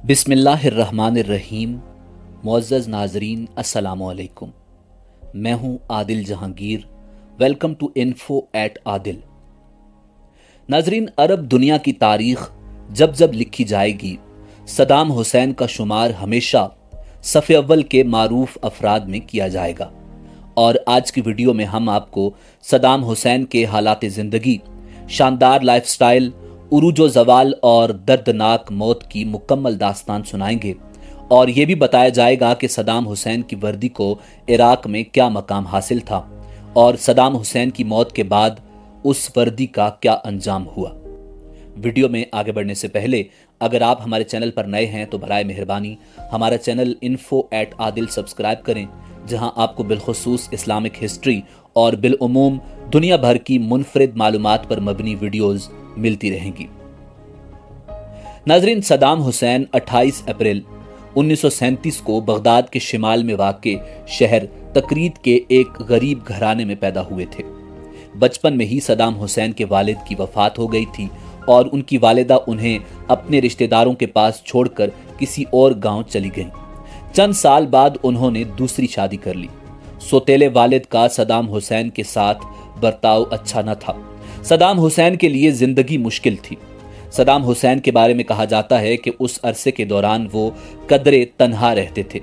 बिस्मिल्लाहिर्रहमानिर्रहीम। मुअज़्ज़ज़ नाज़रीन, अस्सलामु अलैकुम। मैं हूँ Adil Jahangir. Welcome to info at Adil. नाज़रीन, अरब दुनिया की तारीख जब जब लिखी जाएगी, सदाम हुसैन का शुमार हमेशा सफ़े अव्वल के मारूफ अफराद में किया जाएगा। और आज की वीडियो में हम आपको सदाम हुसैन के हालात ज़िंदगी, शानदार लाइफस्टाइल, उरूजो जवाल और दर्दनाक मौत की मुकम्मल दास्तान सुनाएंगे। और ये भी बताया जाएगा कि सदाम हुसैन की वर्दी को इराक में क्या मकाम हासिल था और सदाम हुसैन की मौत के बाद उस वर्दी का क्या अंजाम हुआ। वीडियो में आगे बढ़ने से पहले अगर आप हमारे चैनल पर नए हैं तो बराए मेहरबानी हमारा channel info at Adil subscribe करें, जहां आपको बिलखुसूस इस्लामिक हिस्ट्री और बिलउमूम दुनिया भर की मुनफरिद मालूमात पर मबनी वीडियोज़ मिलती रहेंगी। नाजरीन, सदाम हुसैन 28 अप्रैल 1937 को बगदाद के शिमाल में वाक़े शहर तकरीत के एक गरीब घराने में पैदा हुए थे। बचपन में ही सदाम हुसैन के वालिद की वफात हो गई थी और उनकी वालिदा उन्हें अपने रिश्तेदारों के पास छोड़कर किसी और गांव चली गईं। चंद साल बाद उन्होंने दूसरी शादी कर ली। सोतेले वालिद का सदाम हुसैन के साथ बर्ताव अच्छा न था। सदाम हुसैन के लिए जिंदगी मुश्किल थी। सदाम हुसैन के बारे में कहा जाता है कि उस अरसे के दौरान वो कदरे तन्हा रहते थे।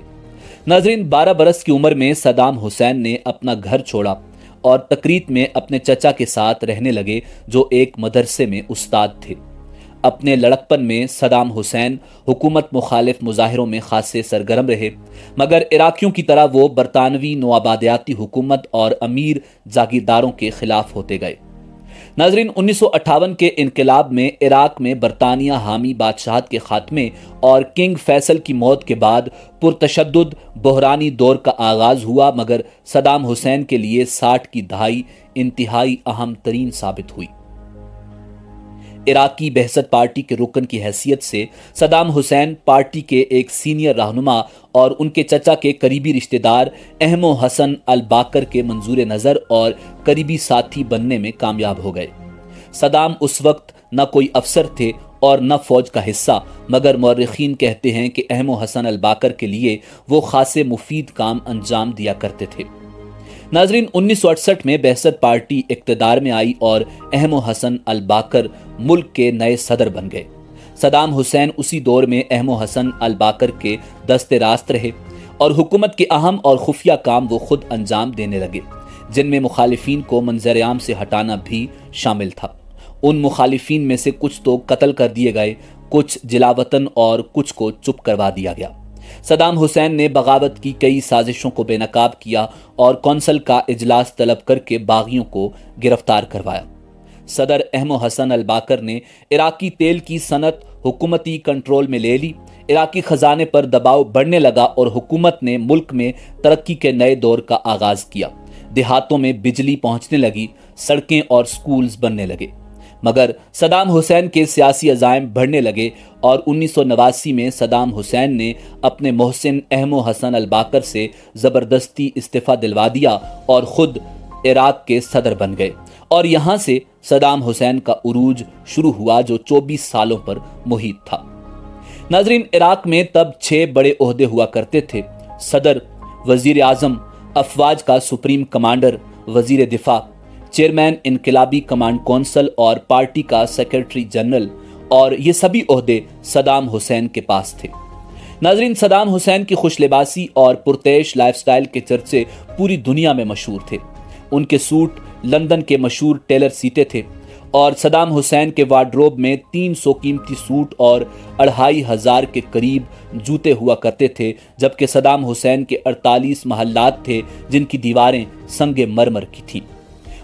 नाजरीन, 12 बरस की उम्र में सदाम हुसैन ने अपना घर छोड़ा और तकरीत में अपने चचा के साथ रहने लगे, जो एक मदरसे में उस्ताद थे। अपने लड़कपन में सदाम हुसैन हुकूमत मुखालिफ मुजाहिरों में खासे सरगर्म रहे, मगर इराकियों की तरह वो बरतानवी नौआबादियाती हुकूमत और अमीर जागीरदारों के खिलाफ होते गए। नाजरीन, 1958 के इनकलाब में इराक में बरतानिया हामी बादशाहत के खात्मे और किंग फैसल की मौत के बाद पुरतशद्दुद बहरानी दौर का आगाज हुआ, मगर सदाम हुसैन के लिए 60 की दहाई इंतहाई अहम तरीन साबित हुई। इराकी बहसत पार्टी के रुकन की हैसियत से सदाम हुसैन पार्टी के एक सीनियर रहनुमा और उनके चचा के करीबी रिश्तेदार अहमो हसन अल बाकर के मंजूर नज़र और करीबी साथी बनने में कामयाब हो गए। सदाम उस वक्त न कोई अफसर थे और न फौज का हिस्सा, मगर मौर्रिखीन कहते हैं कि अहमो हसन अल बाकर के लिए वो खासे मुफीद काम अंजाम दिया करते थे। नाजरीन, 1968 में बहसत पार्टी इक्तदार में आई और अहमो हसन अल बाकर मुल्क के नए सदर बन गए। सदाम हुसैन उसी दौर में अहमो हसन अल बाकर के दस्ते रास्त रहे और हुकूमत के अहम और खुफिया काम वो खुद अंजाम देने लगे, जिनमें मुखालिफिन को मंजर-ए-आम से हटाना भी शामिल था। उन मुखालिफिन में से कुछ तो कत्ल कर दिए गए, कुछ जिलावतन और कुछ को चुप करवा दिया गया। सदाम हुसैन ने बगावत की कई साजिशों को बेनकाब किया और कौंसल का इजलास तलब करके बागियों को गिरफ्तार करवाया। सदर अहमो हसन अल बाकर ने इराकी तेल की सनत हुकूमती कंट्रोल में ले ली। इराकी खजाने पर दबाव बढ़ने लगा और हुकूमत ने मुल्क में तरक्की के नए दौर का आगाज किया। देहातों में बिजली पहुंचने लगी, सड़कें और स्कूल्स बनने लगे। मगर सदाम हुसैन के सियासी अज़ाइम बढ़ने लगे और 1989 में सदाम हुसैन ने अपने मोहसिन अहमो हसन अल बाकर से ज़बरदस्ती इस्तीफ़ा दिलवा दिया और ख़ुद इराक के सदर बन गए। और यहाँ से सदाम हुसैन का उरूज शुरू हुआ, जो 24 सालों पर मुहित था। नाजरीन, इराक में तब 6 बड़े ओहदे हुआ करते थे: सदर, वजीर आज़म, अफवाज का सुप्रीम कमांडर, वजीर दिफा, चेयरमैन इनकलाबी कमांड कौंसल और पार्टी का सेक्रेटरी जनरल। और ये सभी ओहदे सदाम हुसैन के पास थे। नाजरीन, सदाम हुसैन की खुश लिबासी और पुरतेश लाइफस्टाइल के चर्चे पूरी दुनिया में मशहूर थे। उनके सूट लंदन के मशहूर टेलर सीते थे और सदाम हुसैन के वार्डरोब में 300 कीमती सूट और 2500 के करीब जूते हुआ करते थे, जबकि सदाम हुसैन के 48 महल्लात थे जिनकी दीवारें संगे मरमर की थीं।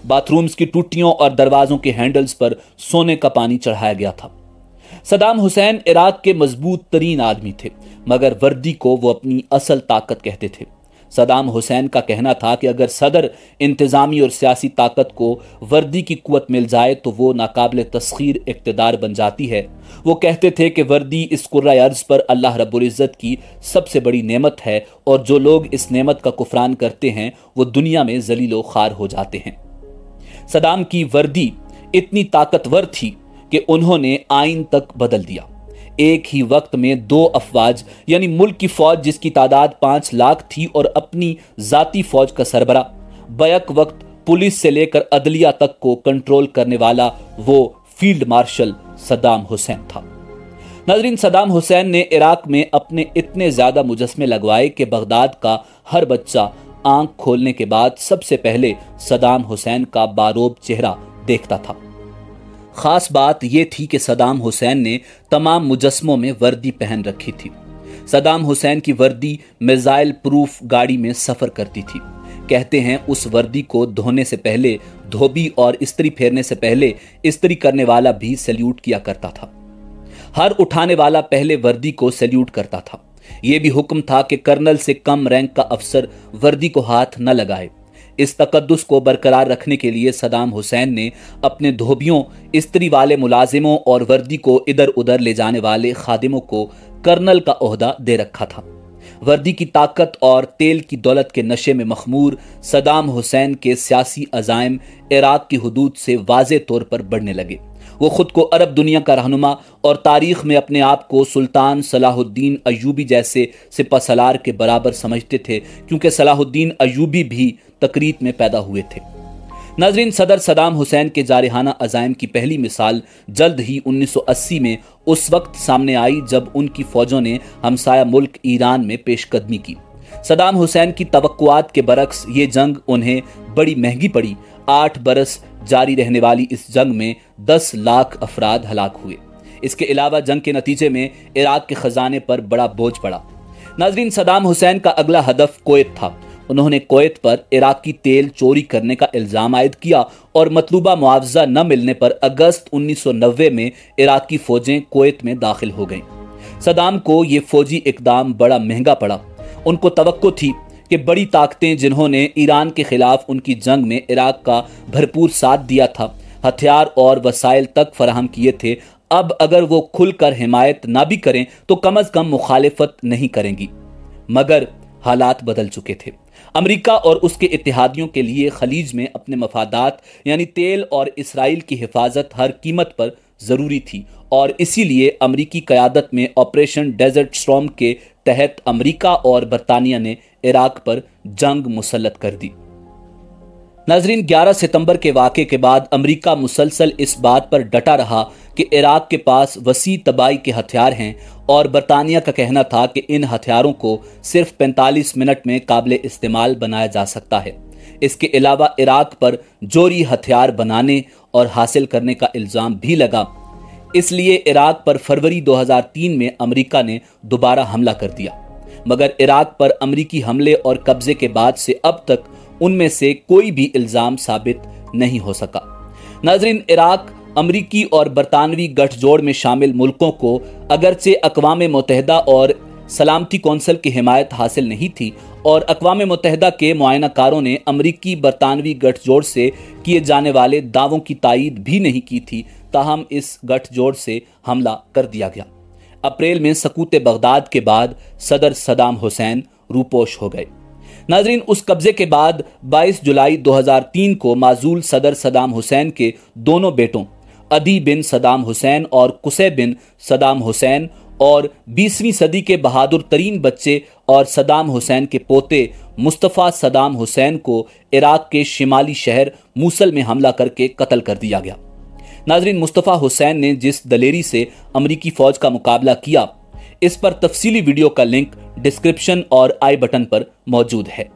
बाथरूम्स की टूटियों और दरवाजों के हैंडल्स पर सोने का पानी चढ़ाया गया था। सदाम हुसैन इराक के मजबूत तरीन आदमी थे, मगर वर्दी को वो अपनी असल ताकत कहते थे। सदाम हुसैन का कहना था कि अगर सदर, इंतजामी और सियासी ताकत को वर्दी की कुव्वत मिल जाए तो वो नाकाबिल तस्खीर इक़्तिदार बन जाती है। वो कहते थे कि वर्दी इस कुर्रा अर्ज़ पर अल्लाह रब्बुल इज़्ज़त की सबसे बड़ी नेमत है और जो लोग इस नेमत का कुफरान करते हैं वो दुनिया में ज़लीलो ख़ार हो जाते हैं। सदाम की वर्दी इतनी ताकतवर थी कि उन्होंने आइन तक बदल दिया। एक ही वक्त में 2 अफवाज यानी मुल्क की फौज जिसकी तादाद 5 लाख थी और अपनी जाती फौज का सरबरा, बैक वक्त पुलिस से लेकर अदलिया तक को कंट्रोल करने वाला वो फील्ड मार्शल सद्दाम हुसैन था। नाजरीन, सद्दाम हुसैन ने इराक में अपने इतने ज्यादा मुजस्मे लगवाए कि बगदाद का हर बच्चा आंख खोलने के बाद सबसे पहले सद्दाम हुसैन का बारोब चेहरा देखता था। खास बात यह थी कि सद्दाम हुसैन ने तमाम मुजस्मों में वर्दी पहन रखी थी। सद्दाम हुसैन की वर्दी मिसाइल प्रूफ गाड़ी में सफर करती थी। कहते हैं उस वर्दी को धोने से पहले धोबी और इस्त्री फेरने से पहले इस्त्री करने वाला भी सैल्यूट किया करता था। हर उठाने वाला पहले वर्दी को सैल्यूट करता था। यह भी हुक्म था कि कर्नल से कम रैंक का अफसर वर्दी को हाथ न लगाए। इस तकद्दुस को बरकरार रखने के लिए सद्दाम हुसैन ने अपने धोबियों, इस्त्री वाले मुलाजिमों और वर्दी को इधर उधर ले जाने वाले खादिमों को कर्नल का ओहदा दे रखा था। वर्दी की ताकत और तेल की दौलत के नशे में मखमूर सद्दाम हुसैन के सियासी अज़ाइम इराक की हुदूद से वाज़े तौर पर बढ़ने लगे। वो खुद को अरब दुनिया का रहनुमा और तारीख में अपने आप को सुल्तान सलाहुद्दीन अय्यूबी जैसे सिपहसालार के बराबर समझते थे, क्योंकि सलाहुद्दीन अय्यूबी भी तकरीत में पैदा हुए थे। नाजरीन, सदर सद्दाम हुसैन के जारिहाना अज़ाइम की पहली मिसाल जल्द ही 1980 में उस वक्त सामने आई जब उनकी फौजों ने हमसाया मुल्क ईरान में पेशकदमी की। सद्दाम हुसैन की तवक्कुआत के बरक्स ये जंग उन्हें बड़ी महंगी पड़ी। 8 बरस जारी रहने वाली इस जंग में 10 लाख अफराद हलाक हुए। इसके अलावा जंग के नतीजे में इराक के खजाने पर बड़ा बोझ पड़ा। नाजरीन, सद्दाम हुसैन का अगला हदफ कुवैत था। उन्होंने कुवैत पर इराकी तेल चोरी करने का इल्जाम आयद किया और मतलूबा मुआवजा न मिलने पर अगस्त 1990 में इराकी फौजें कुवैत में दाखिल हो गईं। सद्दाम को यह फौजी इकदाम बड़ा महंगा पड़ा। उनको तवक्को थी कि बड़ी ताकतें जिन्होंने ईरान के खिलाफ उनकी जंग में इराक का भरपूर साथ दिया था, हथियार और वसाइल तक फराहम किए थे, अब अगर वो खुलकर हिमायत ना भी करें तो कम अज कम मुखालिफत नहीं करेंगी। मगर हालात बदल चुके थे। अमेरिका और उसके इत्तेहादियों के लिए खलीज में अपने मफादात यानी तेल और इसराइल की हिफाजत हर कीमत पर जरूरी थी और इसीलिए अमेरिकी क़यादत में ऑपरेशन डेजर्ट स्टॉर्म के तहत अमेरिका और बरतानिया ने इराक पर जंग मुसल्लत कर दी। नाजरीन, 11 सितंबर के वाक़े के बाद अमेरिका मुसलसल इस बात पर डटा रहा कि इराक के पास वसी तबाही के हथियार हैं और बरतानिया का कहना था कि इन हथियारों को सिर्फ 45 मिनट में काबिल इस्तेमाल बनाया जा सकता है। इसके अलावा इराक पर जोरी हथियार बनाने और हासिल करने का इल्ज़ाम भी लगा। इसलिए इराक पर फरवरी 2003 में अमेरिका ने दोबारा हमला कर दिया। मगर इराक पर अमेरिकी हमले और कब्जे के बाद से अब तक उनमें से कोई भी इल्ज़ाम साबित नहीं हो सका। नाजरीन, इराक अमेरिकी और बरतानवी गठजोड़ में शामिल मुल्कों को अगरचे अक़वाम मुत्तहिदा और सलामती कौंसिल की हिमायत हासिल नहीं थी और अक़वाम मुत्तहिदा के मुआयनाकारों ने अमेरिकी बरतानवी गठजोड़ से किए जाने वाले दावों की तायीद भी नहीं की थी। ताहम इस गठजोड़ से हमला कर दिया गया। अप्रैल में सकूत बगदाद के बाद सदर सद्दाम हुसैन रूपोश हो गए। नाजरीन, उस कब्जे के बाद 22 जुलाई 2003 को माजूल सदर सद्दाम हुसैन के दोनों बेटों अदी बिन सद्दाम हुसैन और कुसै बिन सद्दाम हुसैन और 20वीं सदी के बहादुर तरीन बच्चे और सद्दाम हुसैन के पोते मुस्तफ़ा सद्दाम हुसैन को इराक के शिमाली शहर मूसल में हमला करके कत्ल कर दिया गया। नाजरीन, मुस्तफ़ा हुसैन ने जिस दलेरी से अमेरिकी फौज का मुकाबला किया, इस पर तफसीली वीडियो का लिंक डिस्क्रिप्शन और आई बटन पर मौजूद है।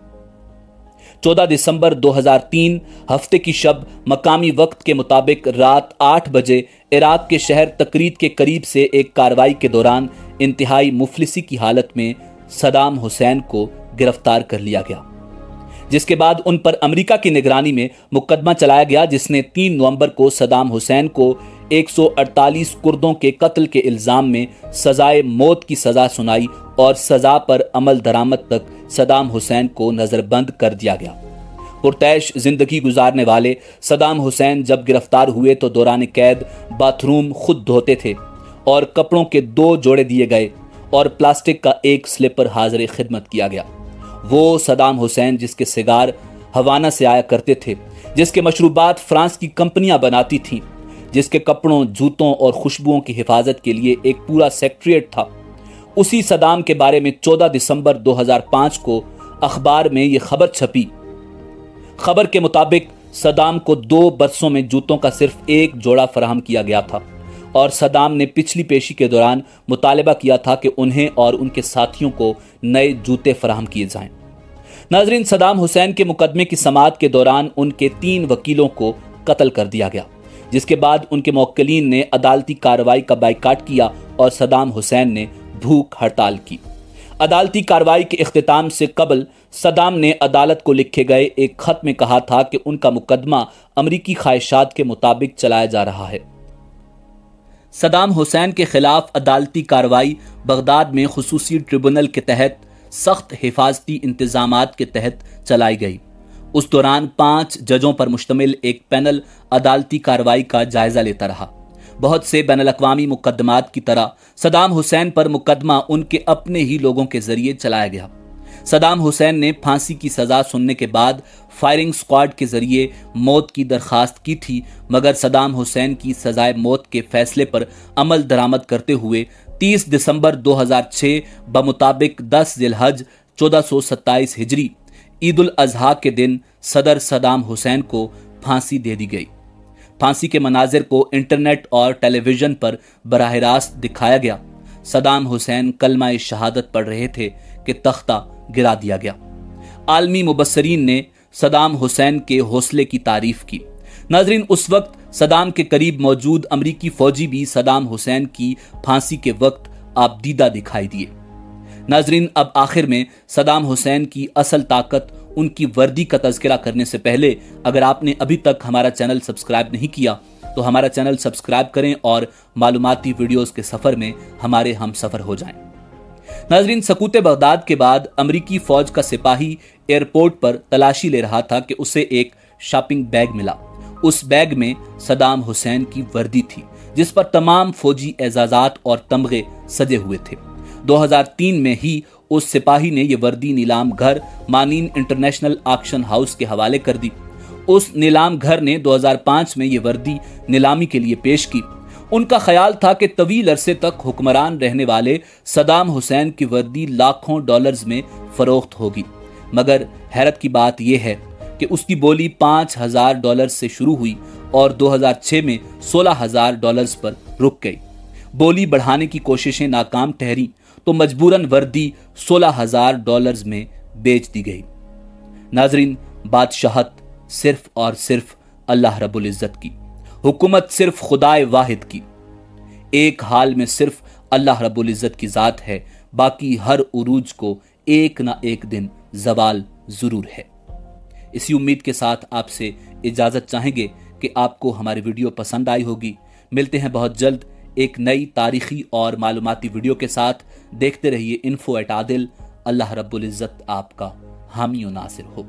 14 दिसंबर 2003 हफ्ते की शब मकामी वक्त के मुताबिक रात 8 बजे इराक के शहर तकरीत के करीब से एक कार्रवाई के दौरान इंतहाई मुफलिसी की हालत में सद्दाम हुसैन को गिरफ्तार कर लिया गया, जिसके बाद उन पर अमेरिका की निगरानी में मुकदमा चलाया गया, जिसने 3 नवंबर को सद्दाम हुसैन को 148 कुर्दों के कत्ल के इल्जाम में सजाए मौत की सजा सुनाई और सजा पर अमल दरामद तक सद्दाम हुसैन को नजरबंद कर दिया गया। पुरतैश जिंदगी गुजारने वाले सद्दाम हुसैन जब गिरफ्तार हुए तो दौरान कैद बाथरूम खुद धोते थे और कपड़ों के 2 जोड़े दिए गए और प्लास्टिक का एक स्लीपर हाजिर खिदमत किया गया। वो सद्दाम हुसैन जिसके सिगार हवाना से आया करते थे, जिसके मशरूबात फ्रांस की कंपनियां बनाती थीं, जिसके कपड़ों, जूतों और खुशबुओं की हिफाजत के लिए एक पूरा सेक्रेटरीट था, उसी सदाम के बारे में 14 दिसंबर 2005 को अखबार में यह खबर छपी। खबर के मुताबिक सदाम को 2 बरसों में जूतों का सिर्फ एक जोड़ा फराहम किया गया था और सदाम ने पिछली पेशी के दौरान मुतालबा किया था कि उन्हें और उनके साथियों को नए जूते फराहम किए जाएं। नाजरीन, सदाम हुसैन के मुकदमे की समाअत के दौरान उनके 3 वकीलों को कत्ल कर दिया गया, जिसके बाद उनके मुवक्किलीन ने अदालती कार्रवाई का बाइकाट किया और सदाम हुसैन ने भूख हड़ताल की। अदालती कार्रवाई के इख्तिताम से कबल सदाम ने अदालत को लिखे गए एक खत में कहा था कि उनका मुकदमा अमरीकी ख्वाहिशात के मुताबिक चलाया जा रहा है। सदाम हुसैन के खिलाफ अदालती कार्रवाई बगदाद में खुसूसी ट्रिब्यूनल के तहत सख्त हिफाजती इंतजामात के तहत चलाई गई। उस दौरान 5 जजों पर मुश्तमिल एक पैनल अदालती कार्रवाई का जायजा लेता रहा। बहुत से बैनुल-अक़वामी मुकदमात की तरह सदाम हुसैन पर मुकदमा उनके अपने ही लोगों के जरिए चलाया गया। सदाम हुसैन ने फांसी की सजा सुनने के बाद फायरिंग स्क्वाड के जरिए मौत की दरखास्त की थी, मगर सदाम हुसैन की सजाए मौत के फैसले पर अमल दरामद करते हुए 30 दिसंबर 2006 बमुताबिक 10 ज़िलहज 1427 हिजरी ईद उल अजहा के दिन सदर सदाम हुसैन को फांसी दे दी गई। फांसी के मनाजिर को इंटरनेट और टेलीविजन पर बराह रास्त दिखाया गया। सदाम हुसैन कलमा शहादत पढ़ रहे थे कि तख्ता गिरा दिया गया। आलमी मुबस्सरीन ने सदाम हुसैन के हौसले की तारीफ की। नाजरीन, उस वक्त सदाम के करीब मौजूद अमरीकी फौजी भी सदाम हुसैन की फांसी के वक्त आबदीदा दिखाई दिए। नाजरीन, अब आखिर में सदाम हुसैन की असल ताकत उनकी वर्दी का तज़किरा करने से पहले अगर आपने अभी तक हमारा चैनल सब्सक्राइब नहीं किया तो हमारा चैनल सब्सक्राइब करें और मालूमाती वीडियोस के सफर में हमारे हम सफर हो जाएं। नाजरीन, सकूत बगदाद के बाद अमरीकी फौज का सिपाही एयरपोर्ट पर तलाशी ले रहा था कि उसे एक शॉपिंग बैग मिला। उस बैग में सदाम हुसैन की वर्दी थी, जिस पर तमाम फौजी एजाजात और तमगे सजे हुए थे। 2003 में ही उस सिपाही ने यह वर्दी नीलाम घर मानीन इंटरनेशनल ऑक्शन हाउस के हवाले कर दी। उस नीलाम घर ने 2005 में यह वर्दी नीलामी के लिए पेश की। उनका ख्याल था कि तवील अरसे तक हुक्मरान रहने वाले सदाम हुसैन की वर्दी लाखों डॉलर्स में फरोख्त होगी, मगर हैरत की बात यह है कि उसकी बोली $5000 से शुरू हुई और 2006 में $16,000 पर रुक गई। बोली बढ़ाने की कोशिशें नाकाम ठहरी तो मजबूरन वर्दी $16,000 में बेच दी गई। नाजरीन, बादशाहत सिर्फ और सिर्फ अल्लाह रब्बुल इज्जत की, हुकूमत सिर्फ खुदाए वाहिद की। एक हाल में सिर्फ अल्लाह रब्बुल इज्जत की जात है, बाकी हर उरूज को एक ना एक दिन जवाल जरूर है। इसी उम्मीद के साथ आपसे इजाजत चाहेंगे कि आपको हमारी वीडियो पसंद आई होगी। मिलते हैं बहुत जल्द एक नई तारीखी और मालूमाती वीडियो के साथ। देखते रहिए info@adil। अल्लाह रब्बुल इज्जत आपका हामी और नासिर हो।